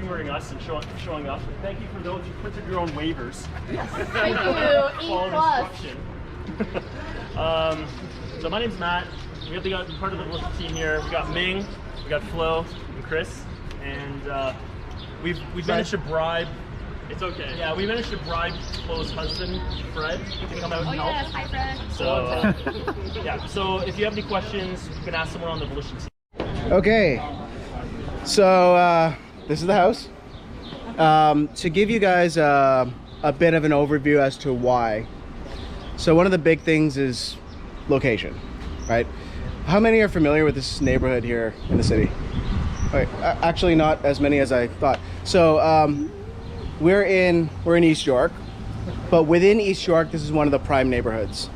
touring us and showing up. Thank you for those who printed your own waivers. Yes. Thank you. So my name's Matt. We have got part of the little team here. We got Ming, we got Flo, and Chris, and we've managed to bribe. It's okay. Yeah, we managed to bribe Flo's husband, Fred, to come out and help. Yes, hi Fred. So yeah. So if you have any questions, you can ask someone on the Volition team. Okay. So this is the house. To give you guys a bit of an overview as to why. So one of the big things is location, right? How many are familiar with this neighborhood here in the city? Right. Actually, not as many as I thought. So we're in East York, but within East York, this is one of the prime neighborhoods.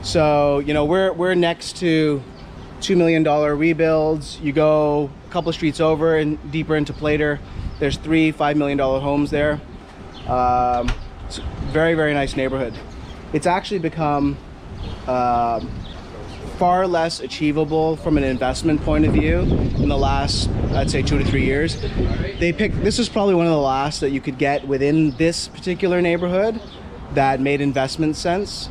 So you know we're next to $2 million rebuilds. You go a couple of streets over and deeper into Plater, there's $3-5 million homes there. It's a very, very nice neighborhood. It's actually become far less achievable from an investment point of view in the last, I'd say, 2 to 3 years. This is probably one of the last that you could get within this particular neighborhood that made investment sense.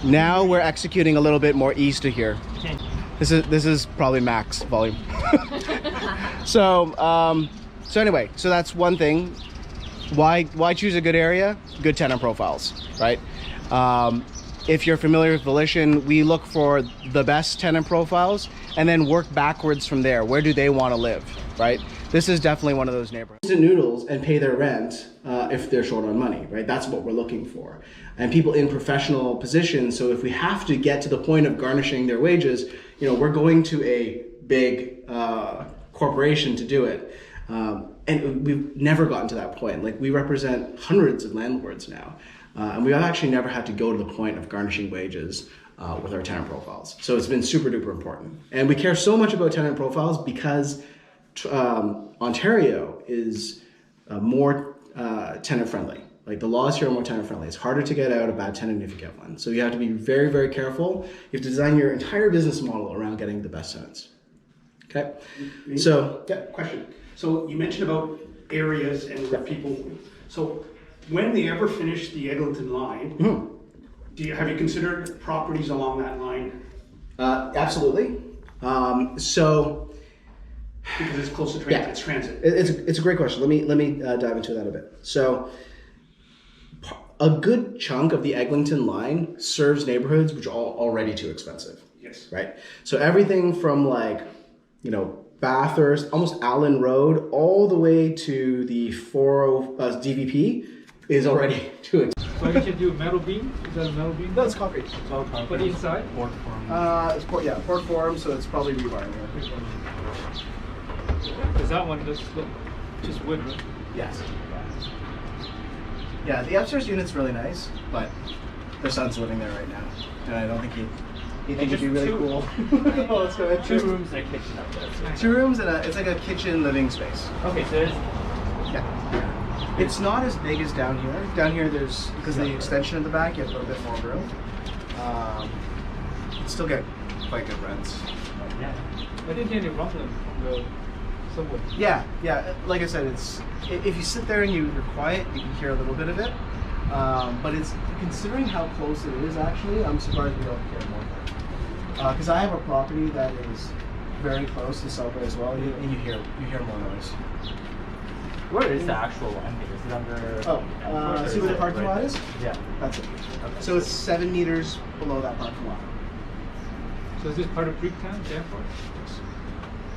Now we're executing a little bit more east of here. This is probably max volume. So anyway, so that's one thing. Why choose a good area? Good tenant profiles, right? If you're familiar with Volition, we look for the best tenant profiles and then work backwards from there. Where do they want to live, right? This is definitely one of those neighborhoods. Instant noodles and pay their rent if they're short on money, right? That's what we're looking for. And people in professional positions, so if we have to get to the point of garnishing their wages, you know, we're going to a big corporation to do it. And we've never gotten to that point. Like, we represent hundreds of landlords now. And we've actually never had to go to the point of garnishing wages with our tenant profiles. So it's been super duper important. And we care so much about tenant profiles because Ontario is more tenant friendly. Like, the laws here are more tenant friendly. It's harder to get out a bad tenant if you get one. So you have to be very, very careful. You have to design your entire business model around getting the best tenants. Okay? So, yeah, question. So you mentioned about areas and where people, so when they ever finish the Eglinton line, have you considered properties along that line? Absolutely. So, because it's close to transit. Yeah, it's transit. It's a great question. Let me dive into that a bit. So, a good chunk of the Eglinton line serves neighborhoods which are already too expensive. Yes. Right. So everything from, like, you know, Bathurst, almost Allen Road, all the way to the 40 DVP is already too expensive. So you should do metal beam? Is that a metal beam? No, it's concrete. It's all concrete. But inside? Port form. It's port form, so it's probably rebar. Because that one just wood, right? Yes. Yeah, the upstairs unit's really nice, but their son's living there right now, and I don't think he thinks it'd be really cool. Oh, let's go. 2 rooms and a kitchen up there. 2 rooms and it's like a kitchen living space. Okay, so yeah. It's not as big as down here. Down here, there's, because of the extension in the back, you have a little bit more room. You still get quite good rents. Yeah. I didn't hear any rumbling from the subway. Yeah. Like I said, it's if you sit there and you're quiet, you can hear a little bit of it. But it's, considering how close it is, actually, I'm surprised we don't hear more. Because I have a property that is very close to subway as well, and you hear more noise. Where is the actual line? Is it under? See where the parking lot is? Yeah. That's it. Okay. So it's 7 meters below that parking lot. So is this part of Greektown, Danforth?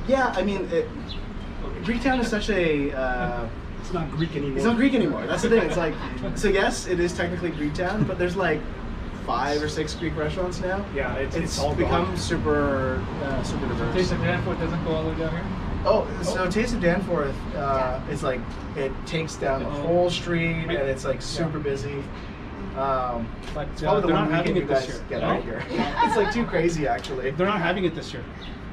Yeah, I mean, Greektown is such a... it's not Greek anymore. It's not Greek anymore. That's the thing. It's like, so yes, it is technically Greektown, but there's like 5 or 6 Greek restaurants now. Yeah, it's all become gone. super diverse. Taste of Danforth doesn't go all the way down here? Oh, so Taste of Danforth is like, it takes down the whole street, and it's like super busy. But It's probably the they're one not having weekend you it this guys year. get out here. It's like too crazy, actually. They're not having it this year.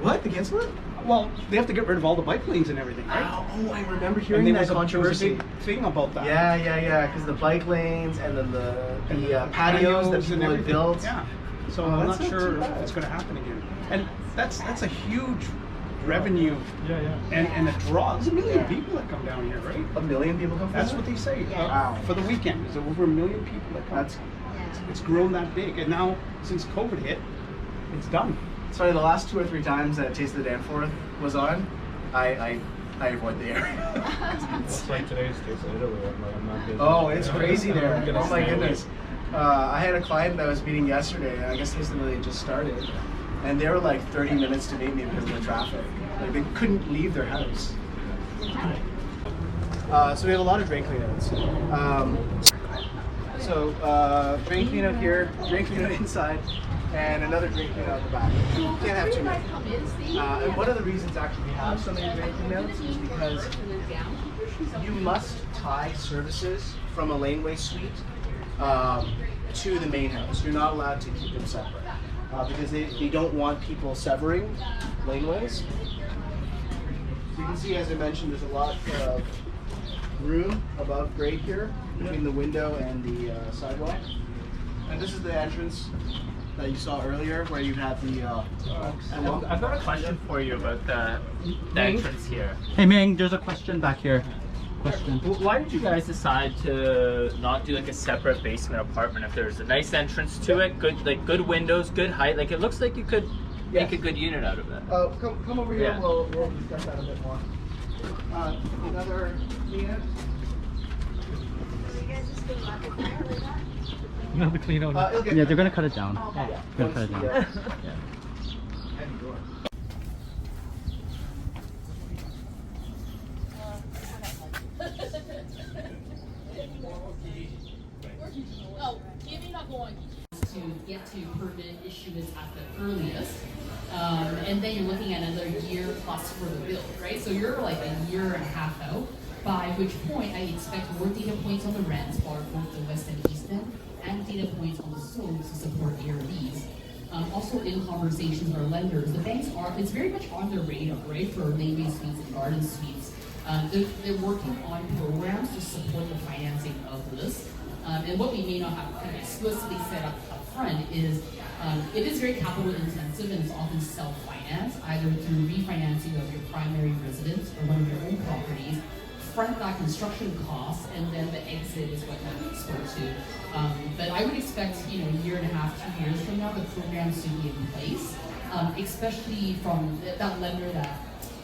What? They cancel it? Well, they have to get rid of all the bike lanes and everything, right? Oh, I remember And hearing there that was a controversy. big thing about that. Yeah, because the bike lanes and then the patios that people had built. Yeah. So Oh, I'm that's not not sure too bad. if it's going to happen again. And that's a huge revenue Yeah, yeah. and a draw. There's a million people that come down here, right? 1 million people come from That's there? what they say. Wow. For the weekend, there's over 1 million people that come. It's grown that big, and now since COVID hit, it's done. Sorry, the last 2 or 3 times that Taste of the Danforth was on, I avoid the area. It's like today's Taste of Italy. I'm not busy. Oh, it's crazy there. I'm gonna Oh my stay away. goodness. I had a client that I was meeting yesterday, and I guess Taste of Italy just started, and they were like 30 minutes to meet me because of the traffic. Like they couldn't leave their house. So we have a lot of drain cleanouts. Drain cleanout here, drain cleanout inside, and another drain cleanout at the back. Can't have too many. And one of the reasons actually we have so many drain cleanouts is because you must tie services from a Laneway Suite to the main house. You're not allowed to keep them separate because they don't want people severing laneways. So you can see, as I mentioned, there's a lot of room above grade here between the window and the sidewalk. And this is the entrance that you saw earlier where you had the I've got a question for you about the entrance here. Hey Ming, there's a question back here. Question. Why did you guys decide to not do like a separate basement apartment if there's a nice entrance to it, good windows, good height? Like it looks like you could make a good unit out of it. Come over here. Yeah. We'll discuss that a bit more. Another unit. No, the clean out. It'll get Yeah, they're gonna cut it down. Yeah. They're gonna cut it down. Yeah. Yeah. Heavy door. Oh, maybe not going. To get to permit issuance at the earliest. And then you're looking at another year plus for the build, right? So you're like a year and a half out, by which point I expect more data points on the rents for both the west and east end, and data points on the slopes to support ARVs. Also in conversations with our lenders, the banks it's very much on their radar, right, for Laneway Suites and Garden Suites. They're working on programs to support the financing of this. And what we may not have kind of explicitly set up front is it is very capital intensive and it's often self-financed, either through refinancing of your primary residence or one of your own properties, front that construction costs, and then the exit is what Matt spoke to. But I would expect, a year and a half, 2 years from now, the programs to be in place, especially from that lender that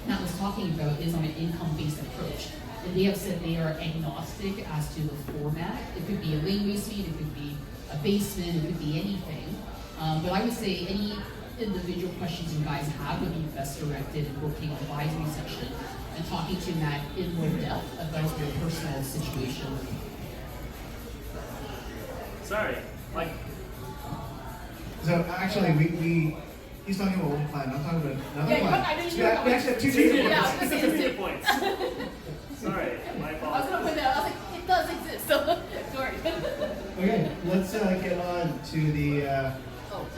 Matt was talking about is on an income-based approach. And they have said they are agnostic as to the format. It could be a Laneway Suite, it could be a basement, it could be anything. But I would say any individual questions you guys have would be best directed in working on the advisory section and talking to Matt in more depth about your personal situation. Sorry, Mike. So actually, he's talking about one plan. I'm talking about another plan. I know you We actually have two data points. Yeah, Data points. Sorry, my I was apologies. gonna put that. I was like, it does exist. So sorry. Okay, let's get on to the.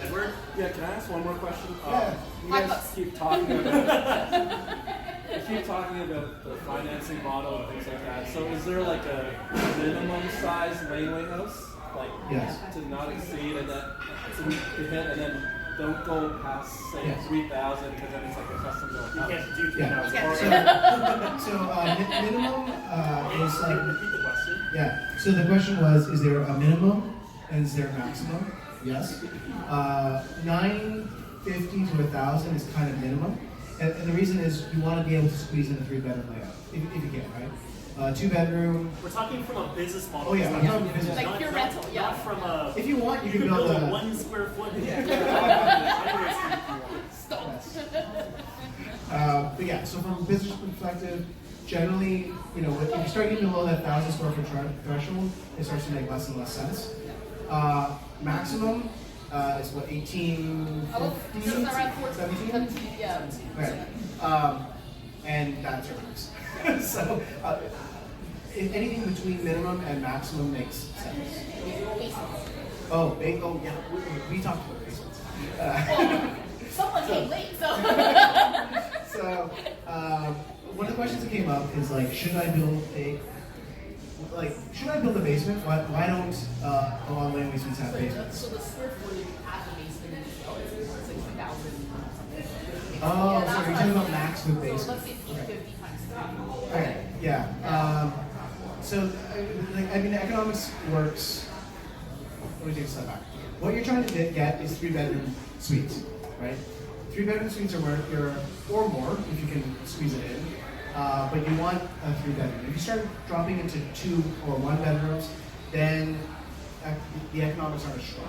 Edward? Yeah, can I ask one more question? Yeah. You $5. guys keep talking about the financing model and things like that. So is there like a minimum size laneway house? Like Yes. to not exceed and then to hit and then don't go past say Yes. 3,000 because then it's like a custom built You house. can't do Yeah. cleanouts. Minimum is like. Repeat the question. Yeah. So the question was, is there a minimum and is there a maximum? Yes. 950 to 1,000 is kind of minimum, and the reason is you want to be able to squeeze in a 3-bedroom layout if you can, right? 2-bedroom. We're talking from a business model. Oh, yeah, we're talking business. Like pure rental, yeah. Not from a. If you want, you can build build a a. 1 square foot. But yeah, so from a business perspective, generally, if you start getting below that 1,000 square foot threshold, it starts to make less and less sense. Maximum is what, 1850? So it's around 14, 17? 17, yeah. Right. And that's your max. So if anything between minimum and maximum makes sense. Oh, yeah, we talked about basements. Someone came late, so. So, one of the questions that came up is like, should I build a basement? Why don't a lot of Laneway Suites have basements? So the square footage at the basement itself is like 2,000 something. Oh, so you're talking about max with So basement. let's say 850 times 3. Okay, yeah. So, I mean, economics works. Let me take a step back. What you're trying to get is 3-bedroom suites, right? 3-bedroom suites are where you're, or more, if you can squeeze it in. But you want a 3-bedroom. If you start dropping into 2 or 1 bedrooms, then the economics aren't as strong.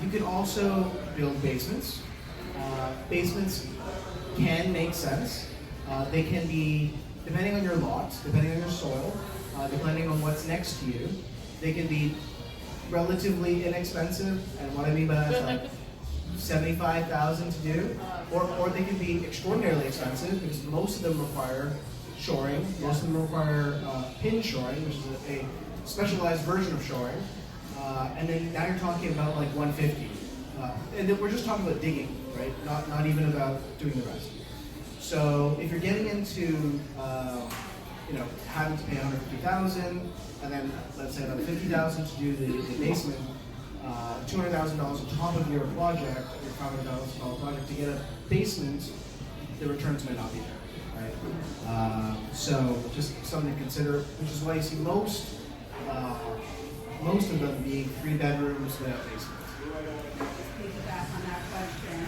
You can also build basements. Basements can make sense. They can be, depending on your lot, depending on your soil, depending on what's next to you, they can be relatively inexpensive. And what I mean by that is like $75,000 to do, or they can be extraordinarily expensive because most of them require shoring. Most of them require pin shoring, which is a specialized version of shoring. And then now you're talking about like 150, and then we're just talking about digging, right? Not even about doing the rest. So if you're getting into having to pay $150,000, and then let's say about $50,000 to do the basement, $200,000 on top of your project, your $500,000 project to get a basement, the returns may not be there, right? So just something to consider, which is why you see most of them being 3 bedrooms without basements. Piggyback on that question.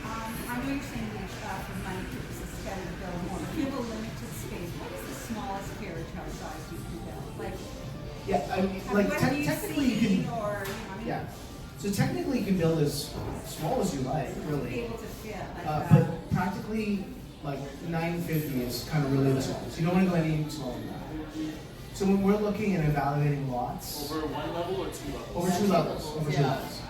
I know you're saying that for money purposes, it's better to build more. If you have a limited space, what is the smallest carriage house size you can build? Like, Yeah, I mean, what like have you technically you seen, can. or you know, I mean, Yeah. So technically you can build as small as you like, be really. able to fit like that. But practically, like 950 is kind of really the smallest. You don't want to go any smaller than that. So when we're looking at evaluating lots, Over 1 level or 2 levels? over 2 levels, over 2 levels.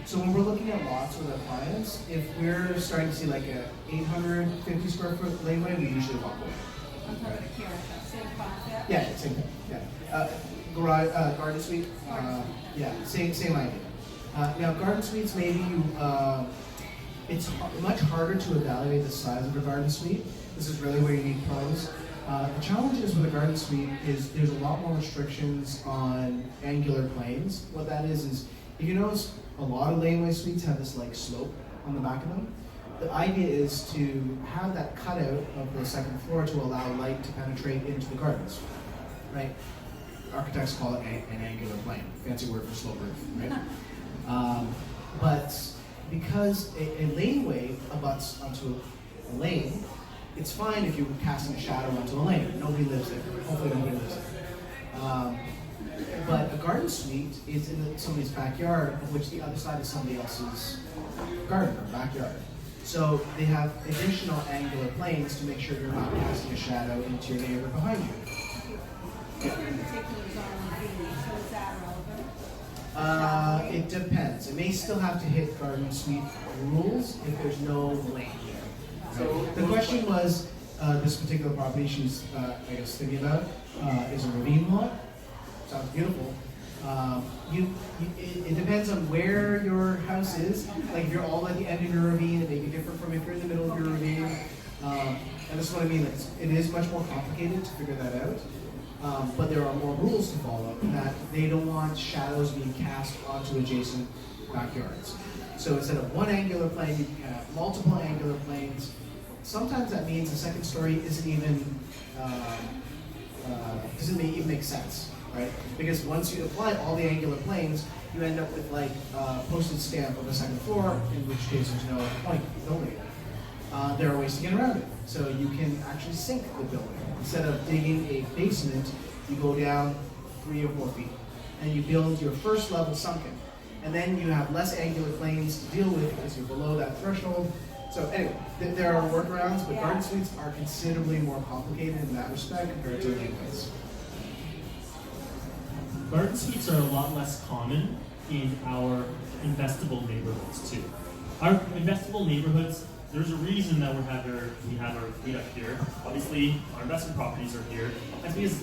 So when we're looking at lots with our clients, if we're starting to see like a 850 square foot laneway, we usually walk away. On top of the carriage house, same concept? Yeah, same thing. Yeah. Garage, garden suite. Yeah, same idea. Now, garden suites, maybe it's much harder to evaluate the size of a garden suite. This is really where you need pros. The challenge is with a garden suite is there's a lot more restrictions on angular planes. What that is if you notice, a lot of laneway suites have this like slope on the back of them. The idea is to have that cutout of the second floor to allow light to penetrate into the gardens, right? Architects call it an angular plane, fancy word for slope roof, right? But because a laneway abuts onto a lane, it's fine if you're casting a shadow onto a lane. Nobody lives there. Hopefully nobody lives there. But a garden suite is in somebody's backyard, of which the other side is somebody else's garden or backyard. So they have additional angular planes to make sure you're not casting a shadow into your neighbor behind you. Different particular zone B, so is that relevant? It depends. It may still have to hit garden suite rules if there's no lane. So the question was, this particular property she's, I guess, thinking about is a ravine lot. Sounds beautiful. It depends on where your house is. Like if you're all at the end of your ravine, it may be different from if you're in the middle of your ravine. And this is what I mean. Like, it is much more complicated to figure that out. But there are more rules to follow, in that they don't want shadows being cast onto adjacent backyards. So instead of one angular plane, you can have multiple angular planes. Sometimes that means the second story doesn't even make sense, right? Because once you apply all the angular planes, you end up with like a postage stamp of a second floor, in which case there's no point building it. There are ways to get around it. So you can actually sink the building. Instead of digging a basement, you go down 3 or 4 feet, and you build your first level sunken. And then you have less angular planes to deal with because you're below that threshold. So anyway, there are workarounds, but garden suites are considerably more complicated in that respect compared to laneways. Garden suites are a lot less common in our investable neighborhoods too. Our investable neighborhoods, there's a reason that we have our meetup here. Obviously, our investment properties are here. That's because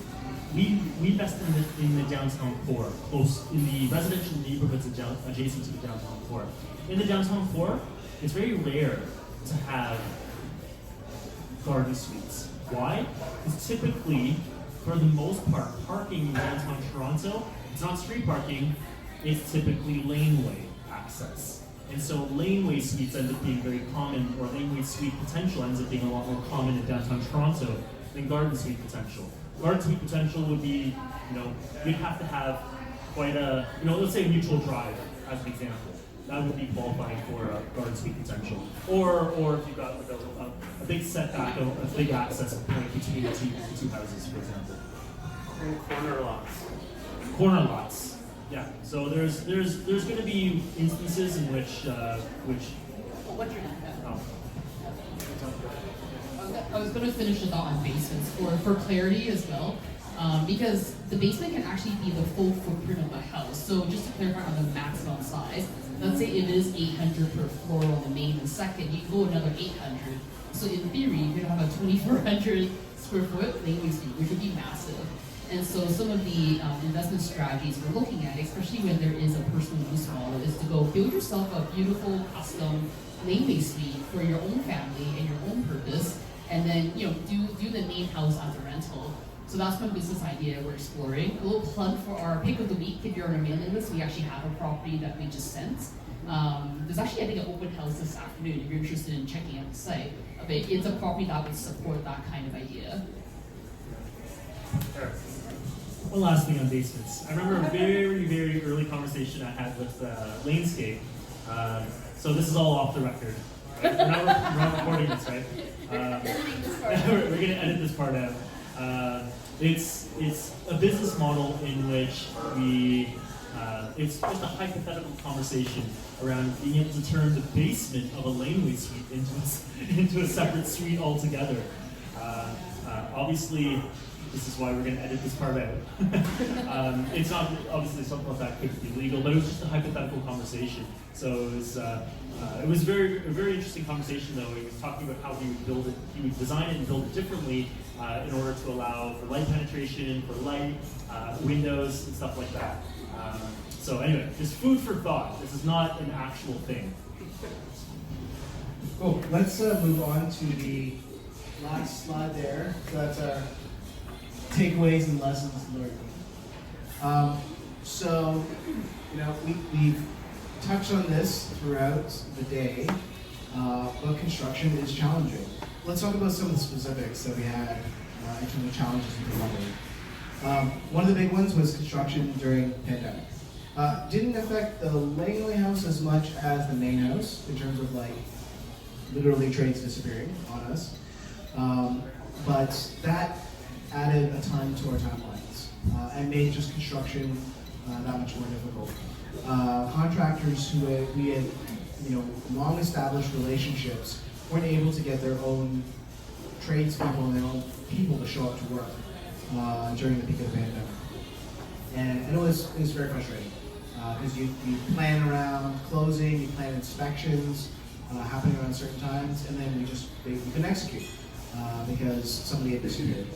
we invest in the downtown core, close in the residential neighborhoods adjacent to the downtown core. In the downtown core, it's very rare to have garden suites. Why? Because typically, for the most part, parking in downtown Toronto, it's not street parking, it's typically laneway access. And so Laneway Suites end up being very common, or Laneway Suite potential ends up being a lot more common in downtown Toronto than Garden Suite potential. Garden Suite potential would be, you'd have to have quite a, let's say a neutral drive as an example. That would be qualifying for a Garden Suite potential. Or if you've got like a big setback, a big access point between the two houses, for example. And corner lots. Corner lots. Yeah. So there's going to be instances in which What's your name? oh. I was going to finish the thought on basements for clarity as well, because the basement can actually be the full footprint of the house. So just to clarify on the maximum size, let's say it is 800 per floor on the main and second, you go another 800. So in theory, you could have a 2,400 square foot Laneway Suite, which would be massive. And so some of the investment strategies we're looking at, especially when there is a personal use model, is to go build yourself a beautiful custom Laneway Suite for your own family and your own purpose, and then do the main house as a rental. So that's one business idea we're exploring. A little plug for our pick of the week. If you're on our mailing list, we actually have a property that we just sent. There's actually, I think, an open house this afternoon if you're interested in checking out the site. But it's a property that would support that kind of idea. One last thing on basements. I remember a very, very early conversation I had with Lanescape. So this is all off the record. Right? We're not recording this, right? We're going to edit this part out. It's a business model in which it's just a hypothetical conversation around being able to turn the basement of a Laneway Suite into a separate suite altogether. Obviously, this is why we're going to edit this part out. It's not obviously something like that could be legal, but it was just a hypothetical conversation. So it was a very interesting conversation, though. He was talking about how he would build it, he would design it and build it differently in order to allow for light penetration, for light, windows, and stuff like that. So anyway, just food for thought. This is not an actual thing. Cool. Let's move on to the last slide there. So that's our takeaways and lessons learned. We've touched on this throughout the day, but construction is challenging. Let's talk about some of the specifics that we had in terms of challenges with the weather. One of the big ones was construction during the pandemic. Didn't affect the Laneway house as much as the main house in terms of literally trades disappearing on us. But that added a ton to our timelines and made just construction that much more difficult. Contractors who we had long established relationships weren't able to get their own tradespeople and their own people to show up to work during the peak of the pandemic. And it was very frustrating because you plan around closing, you plan inspections happening around certain times, and then you couldn't execute because somebody had disappeared.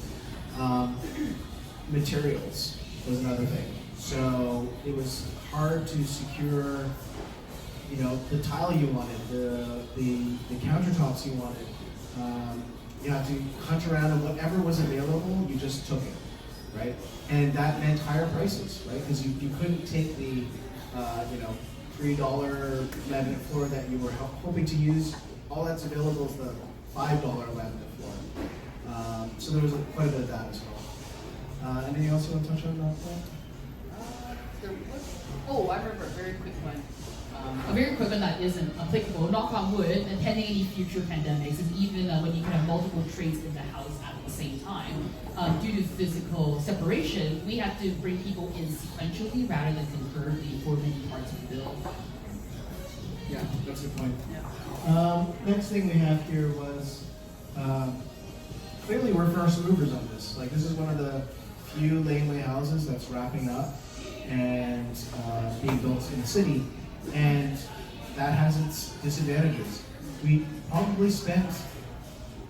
Materials was another thing. So it was hard to secure, the tile you wanted, the countertops you wanted. You had to hunt around, and whatever was available, you just took it, right? And that meant higher prices, right? Because you couldn't take the, $3 laminate floor that you were hoping to use. All that's available is the $5 laminate floor. So there was quite a bit of that as well. Anything else you want to touch on that point? I remember a very quick one. A very quick one that isn't applicable, knock on wood, and pending any future pandemics, is even when you can have multiple trades in the house at the same time. Due to physical separation, we have to bring people in sequentially rather than concurrently for many parts of the build. Yeah, that's a good point. Yeah. Next thing we have here was, clearly we're first movers on this. This is one of the few laneway houses that's wrapping up and being built in the city, and that has its disadvantages. We probably spent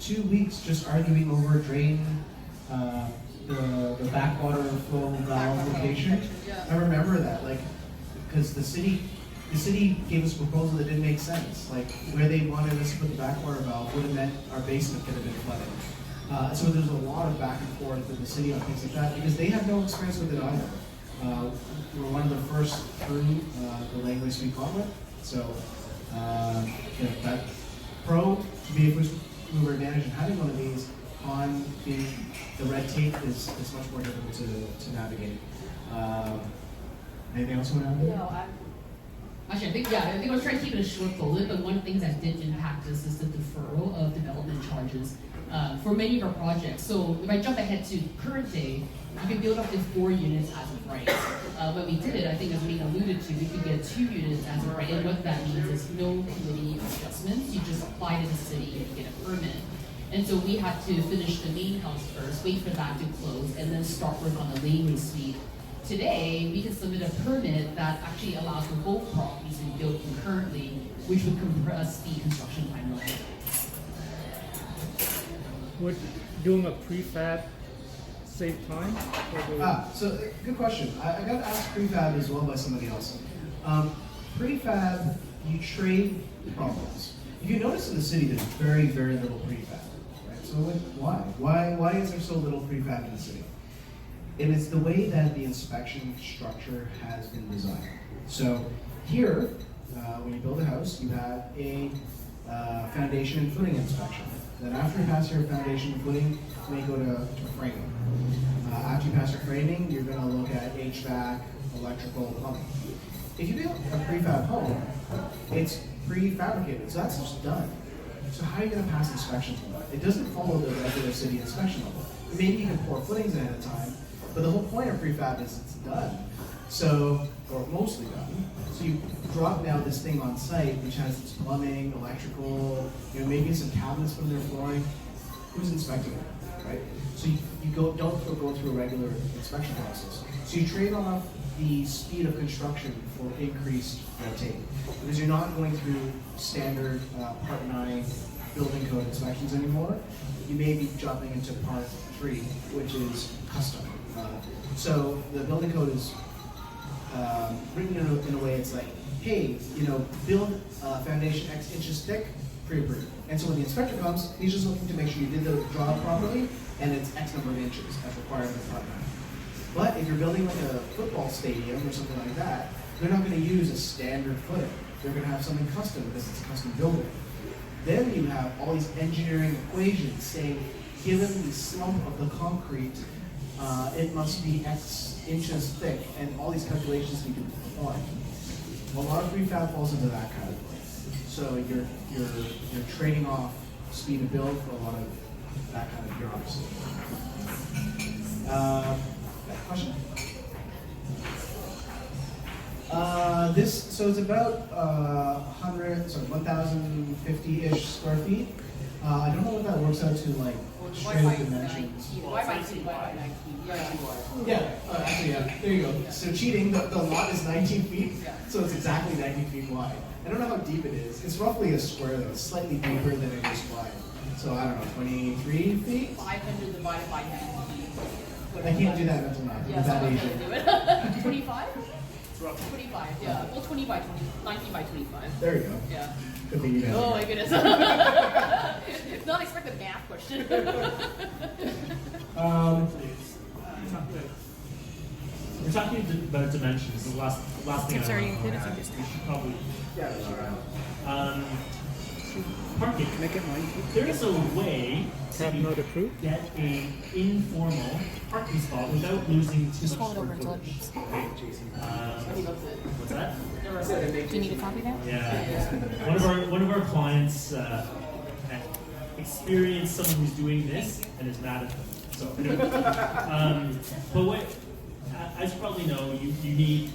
2 weeks just arguing over drain, the backwater flow valve location. I remember that, because the city gave us a proposal that didn't make sense. Where they wanted us to put the backwater valve would have meant our basement could have been flooded. So there's a lot of back and forth with the city on things like that because they have no experience with it either. We were one of the first through the Laneway Suite gauntlet, so That pro to be a first mover advantage in having one of these on the red tape is much more difficult to navigate. Anything else you want to add? No, actually, I think I was trying to keep it a short bullet, but one of the things that did impact us is the deferral of development charges for many of our projects. So if I jump ahead to current day, you can build up to 4 units as of right. When we did it, I think as Ming alluded to, we could get 2 units as of right, and what that means is no committee adjustments. You just apply to the city and get a permit. And so we had to finish the main house first, wait for that to close, and then start work on the Laneway Suite. Today, we can submit a permit that actually allows for both properties to be built concurrently, which would compress the construction timeline. Would doing a prefab save time? So good question. I got asked prefab as well by somebody else. Prefab, you trade problems. If you notice in the city, there's very, very little prefab. Right? So why is there so little prefab in the city? And it's the way that the inspection structure has been designed. So here, when you build a house, you have a foundation and footing inspection. Then after you pass your foundation and footing, you may go to framing. After you pass your framing, you're going to look at HVAC, electrical, plumbing. If you build a prefab home, it's prefabricated, so that's just done. So how are you going to pass inspections on that? It doesn't follow the regular city inspection level. Maybe you can pour footings ahead of time, but the whole point of prefab is it's done. So, or mostly done. So you drop down this thing on site, which has its plumbing, electrical, maybe some cabinets from their flooring. Who's inspecting it, right? So you don't go through a regular inspection process. So you trade off the speed of construction for increased red tape, because you're not going through standard Part 9 building code inspections anymore. You may be jumping into Part 3, which is custom. So the building code is written in a way it's like, hey, build foundation X inches thick, pre-approved. And so when the inspector comes, he's just looking to make sure you did the job properly, and it's X number of inches as required in Part 9. But if you're building like a football stadium or something like that, they're not going to use a standard footing. They're going to have something custom because it's a custom building. Then you have all these engineering equations saying, given the slump of the concrete, it must be X inches thick, and all these calculations need to be performed. A lot of prefab falls into that category. So you're trading off speed of build for a lot of that kind of bureaucracy. Question? So it's about 1,050-ish square feet. I don't know what that works out to like straight dimensions. Yeah, actually, yeah. There you go. So cheating, the lot is 19 feet, so it's exactly 19 feet wide. I don't know how deep it is. It's roughly a square though. It's slightly deeper than it is wide. So I don't know, 23 feet? 500 divided by 90. I can't do that mental math. Yeah, That someone's Asian. gonna do it. 25? 25, yeah. Well, 20 by 20, 19 by 25. There you go. Yeah. Good thing you guys. Oh my goodness. Not expected math question. We're talking about dimensions. The last thing Tips I already want included, to so add. just- We should probably. Yeah, that's all right. Parking. There's a way to get an informal parking spot without losing too much hold it over square until it footage. What's that? Do you need a copy now? Yeah. One of our clients experienced someone who's doing this and is mad at them. So, but what, as you probably know, you need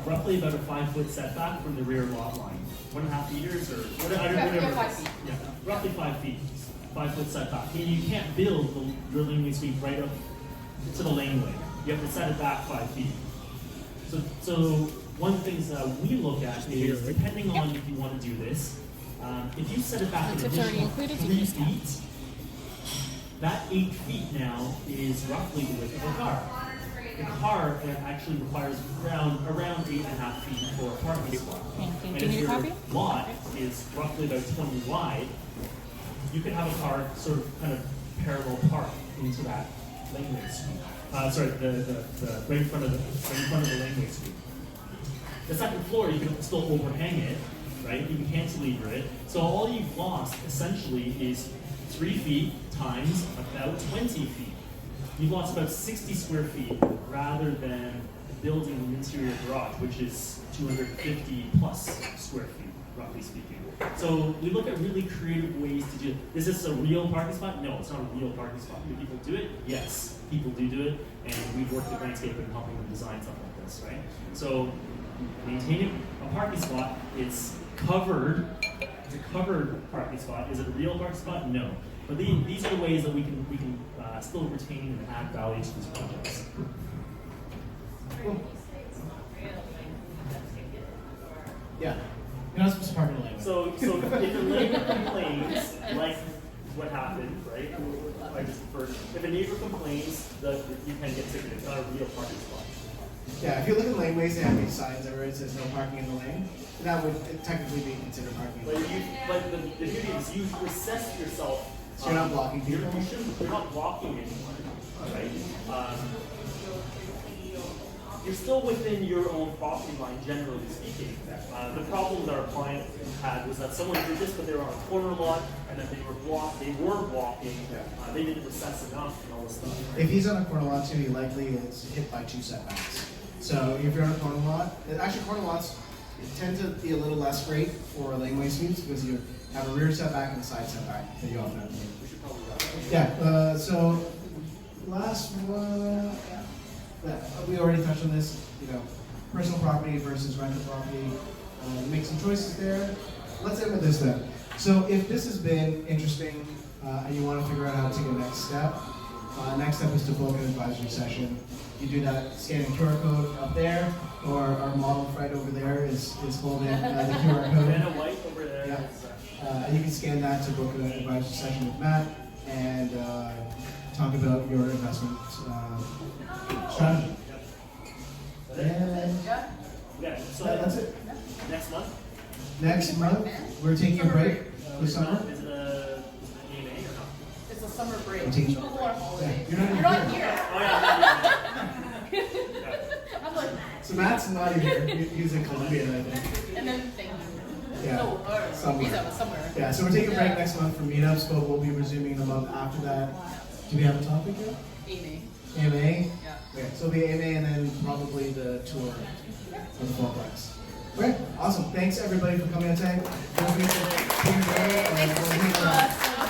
roughly about a 5-foot setback from the rear lot line. 1.5 meters or whatever. Yeah, 5 feet. Yeah, roughly 5 feet. 5-foot setback. And you can't build your Laneway Suite right up to the laneway. You have to set it back 5 feet. So one of the things that we look at is, depending on if you want to do this, if you set it back an tips already additional included, 3 feet, that 8 feet now is roughly the width of a car. The car actually requires around 8.5 feet for a parking spot. Can And you if need a your copy? lot is roughly about 20 wide, you can have a car sort of kind of parallel park into that laneway suite. The right in front of the laneway suite. The second floor, you can still overhang it, right? You can cantilever it. So all you've lost essentially is 3 feet times about 20 feet. You've lost about 60 square feet rather than building an interior garage, which is 250 plus square feet, roughly speaking. So we look at really creative ways to do it. Is this a real parking spot? No, it's not a real parking spot. Do people do it? Yes, people do it, and we work with landscape and helping them design something like this, right? So maintaining a parking spot, it's covered. It's a covered parking spot. Is it a real parking spot? No. But these are the ways that we can still retain and add value to these projects. Cool. Yeah. You're not supposed to park in the lane. So if the neighbor complains, like what happened, right? If a neighbor complains, you can get ticketed. It's not a real parking spot. Yeah, if you look at laneways, they have these signs everywhere it says no parking in the lane. That would technically be considered parking. But the beauty is you assess yourself. So you're not blocking people? You're not blocking anyone, right? You're still within your own property line, generally speaking. The problem that our client had was that someone did this, but they were on a corner lot, and that they were blocking. They didn't assess enough and all this stuff. If he's on a corner lot too, he likely is hit by 2 setbacks. So if you're on a corner lot, actually corner lots tend to be a little less great for laneway suites because you have a rear setback and a side setback that you automatically. Yeah. So last one. Yeah, we already touched on this. You know, personal property versus rental property. Make some choices there. Let's end with this then. So if this has been interesting and you want to figure out how to take a next step is to book an advisory session. You do that, scan a QR code up there, or our model right over there is holding the QR code. And a white over there. Yeah. And you can scan that to book an advisory session with Matt and talk about your investment strategy. And So that's it. Next month? Next month, we're taking a break for summer. Is it a EMA or not? It's a summer break. We're taking- People go on holiday. You're not You're not here. here. Oh yeah. I'm like, So Matt's not here. He's in Colombia, I think. and then thank you. Yeah, No, or somewhere. somewhere. Yeah, so we're taking a break next month for meetups, but we'll be resuming the month after that. Do we have a topic yet? Amy. AMA? Yeah. Okay, so it'll be AMA and then probably the tour for the fourplex. Okay, awesome. Thanks everybody for coming out today. Don't forget to take a break and we'll meet you.